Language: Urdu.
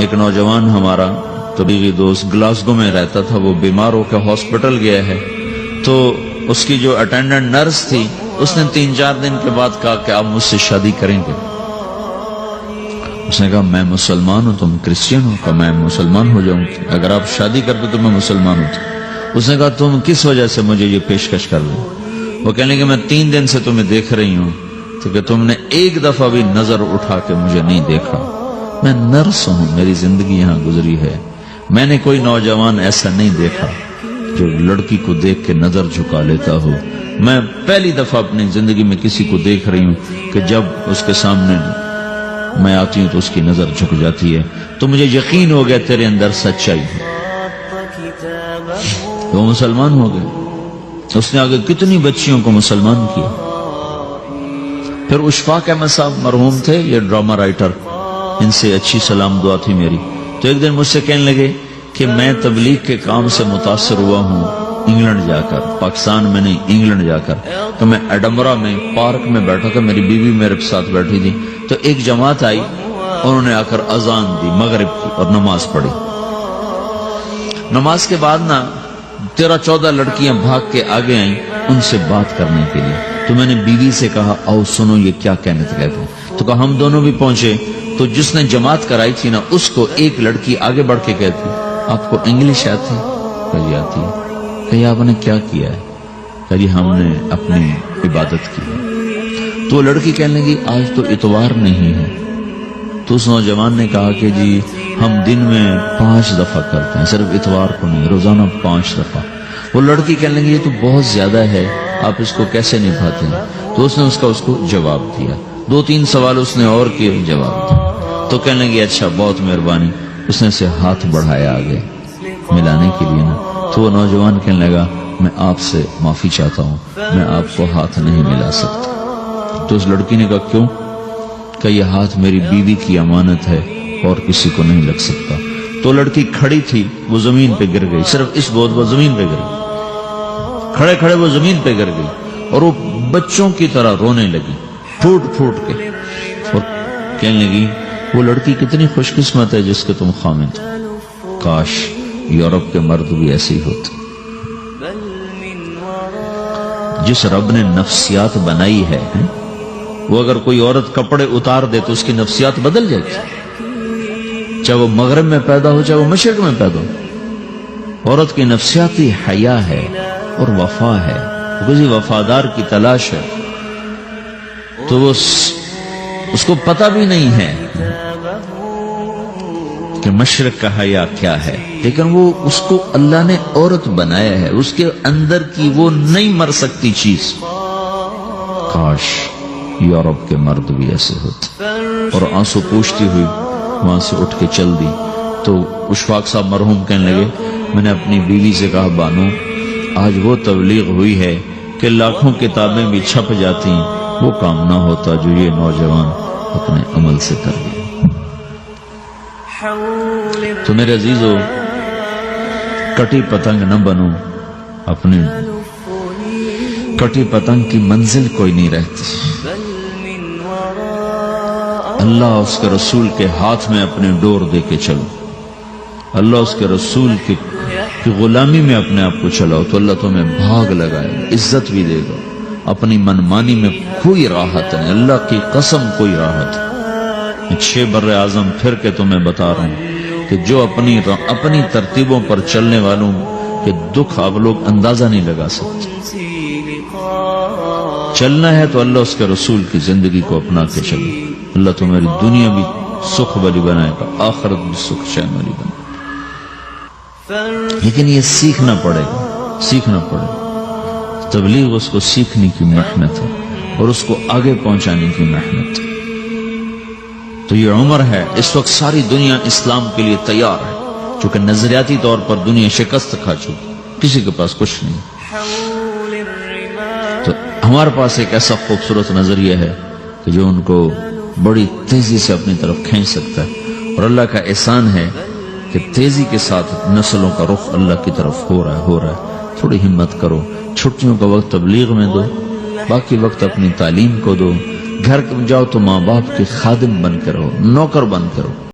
ایک نوجوان ہمارا طبیعی دوست گلاسگو میں رہتا تھا، وہ بیمار ہو کے ہاسپٹل گیا ہے، تو اس کی جو اٹینڈنٹ نرس تھی اس نے 3-4 دن کے بعد کہا کہ آپ مجھ سے شادی کریں گے؟ اس نے کہا میں مسلمان ہوں، تم کرسچن ہو؟ کہا میں مسلمان ہو جاؤں گی، اگر آپ شادی کرتے تو میں مسلمان ہوتا۔ اس نے کہا تم کس وجہ سے مجھے یہ پیشکش کر رہے ہو؟ وہ کہنے کہ میں 3 دن سے تمہیں دیکھ رہی ہوں تو کہ تم نے ایک دفعہ بھی نظر اٹھا کے مجھے نہیں دیکھا، میں نرس ہوں، میری زندگی یہاں گزری ہے، میں نے کوئی نوجوان ایسا نہیں دیکھا جو لڑکی کو دیکھ کے نظر جھکا لیتا ہو، میں پہلی دفعہ اپنی زندگی میں کسی کو دیکھ رہی ہوں کہ جب اس کے سامنے میں آتی ہوں تو اس کی نظر جھک جاتی ہے، تو مجھے یقین ہو گیا تیرے اندر سچائی ہے۔ وہ مسلمان ہو گئے، اس نے آگے کتنی بچیوں کو مسلمان کیا۔ پھر اشفاق احمد صاحب مرحوم تھے، یہ ڈرامہ رائٹر، ان سے اچھی سلام دعا تھی میری، تو ایک دن مجھ سے کہنے لگے کہ میں تبلیغ کے کام سے متاثر ہوا ہوں انگلینڈ جا کر، پاکستان میں نہیں انگلینڈ جا کر، تو میں ایڈنبرا میں پارک میں بیٹھا تھا، میری بیوی میرے ساتھ بیٹھی تھی، تو ایک جماعت آئی، انہوں نے آ کر اذان دی مغرب کی اور نماز پڑھی۔ نماز کے بعد 13-14 لڑکیاں بھاگ کے آگے آئیں ان سے بات کرنے کے لیے، تو میں نے بیوی سے کہا آؤ سنو یہ کیا کہنے کہتے ہیں، تو کہا ہم دونوں بھی پہنچے، تو جس نے جماعت کرائی تھی نا اس کو ایک لڑکی آگے بڑھ کے کہتی آپ کو انگلش آتی؟ کہا جی آتی ہے۔ کہا آپ نے کیا کیا ہے؟ کہا جی ہم نے اپنی عبادت کی ہے۔ تو لڑکی کہنے لگی آج تو اتوار نہیں ہے، تو اس نوجوان نے کہا کہ جی ہم دن میں 5 دفعہ کرتے ہیں، صرف اتوار کو نہیں، روزانہ 5 دفعہ۔ وہ لڑکی کہنے لگی یہ تو بہت زیادہ ہے، آپ اس کو کیسے نبھاتے ہیں؟ تو اس نے اس کو جواب دیا، 2-3 سوال اس نے اور کیے، جواب دیا، تو کہنے لگی اچھا بہت مہربانی، اس نے سے ہاتھ بڑھایا آگے ملانے کے لیے نا، تو وہ نوجوان کہنے لگا میں آپ سے معافی چاہتا ہوں، میں آپ کو ہاتھ نہیں ملا سکتا۔ تو اس لڑکی نے کہا کیوں؟ کہ یہ ہاتھ میری بیوی کی امانت ہے اور کسی کو نہیں لگ سکتا۔ تو لڑکی کھڑی تھی، وہ زمین پہ گر گئی، صرف اس بہت وہ زمین پہ گر گئی، کھڑے کھڑے وہ زمین پہ گر گئی، اور وہ بچوں کی طرح رونے لگی پھوٹ پھوٹ کے، اور کہنے لگی وہ لڑکی کتنی خوش قسمت ہے جس کے تم خامد ہو، کاش یورپ کے مرد بھی ایسے ہی ہوتے۔ جس رب نے نفسیات بنائی ہے وہ اگر کوئی عورت کپڑے اتار دے تو اس کی نفسیات بدل جاتی، چاہے وہ مغرب میں پیدا ہو چاہے وہ مشرق میں پیدا ہو۔ عورت کی نفسیاتی حیا ہے اور وفا ہے، کسی وفادار کی تلاش ہے، تو وہ اس کو پتہ بھی نہیں ہے کہ مشرق کا حیا کیا ہے، لیکن وہ اس کو اللہ نے عورت بنایا ہے، اس کے اندر کی وہ نہیں مر سکتی چیز۔ کاش یورپ کے مرد بھی ایسے ہوتے۔ اور آنسو پوچھتی ہوئی وہاں سے اٹھ کے چل دی۔ تو اشفاق صاحب مرحوم کہنے لگے میں نے اپنی بیوی سے کہا بانو آج وہ تبلیغ ہوئی ہے کہ لاکھوں کتابیں بھی چھپ جاتی، وہ کام نہ ہوتا جو یہ نوجوان اپنے عمل سے کر گئے۔ تو میرے عزیزو کٹی پتنگ نہ بنو، اپنی کٹی پتنگ کی منزل کوئی نہیں رہتی۔ اللہ اس کے رسول کے ہاتھ میں اپنے ڈور دے کے چلو، اللہ اس کے رسول کی غلامی میں اپنے آپ کو چلاؤ تو اللہ تمہیں بھاگ لگائے، عزت بھی دے گا۔ اپنی منمانی میں کوئی راحت نہیں، اللہ کی قسم کوئی راحت نہیں۔ 6 بر اعظم پھر کے تمہیں بتا رہا ہوں کہ جو اپنی ترتیبوں پر چلنے والوں کے دکھ آپ لوگ اندازہ نہیں لگا سکتے۔ چلنا ہے تو اللہ اس کے رسول کی زندگی کو اپنا کے چلو، اللہ تمہاری دنیا بھی سکھ والی بنائے گا، آخرت بھی سکھ چین والی بنائے گا۔ لیکن یہ سیکھنا پڑے گا، سیکھنا پڑے گا۔ تبلیغ اس کو سیکھنے کی محنت ہے اور اس کو آگے پہنچانے کی محنت ہے۔ تو یہ عمر ہے، اس وقت ساری دنیا اسلام کے لیے تیار ہے، چونکہ نظریاتی طور پر دنیا شکست کھا چکی، کسی کے پاس کچھ نہیں۔ تو ہمارے پاس ایک ایسا خوبصورت نظریہ ہے کہ جو ان کو بڑی تیزی سے اپنی طرف کھینچ سکتا ہے، اور اللہ کا احسان ہے کہ تیزی کے ساتھ نسلوں کا رخ اللہ کی طرف ہو رہا ہے۔ تھوڑی ہمت کرو، چھٹیوں کا وقت تبلیغ میں دو، باقی وقت اپنی تعلیم کو دو، گھر جاؤ تو ماں باپ کے خادم بن کے رہو، نوکر بن کے رہو۔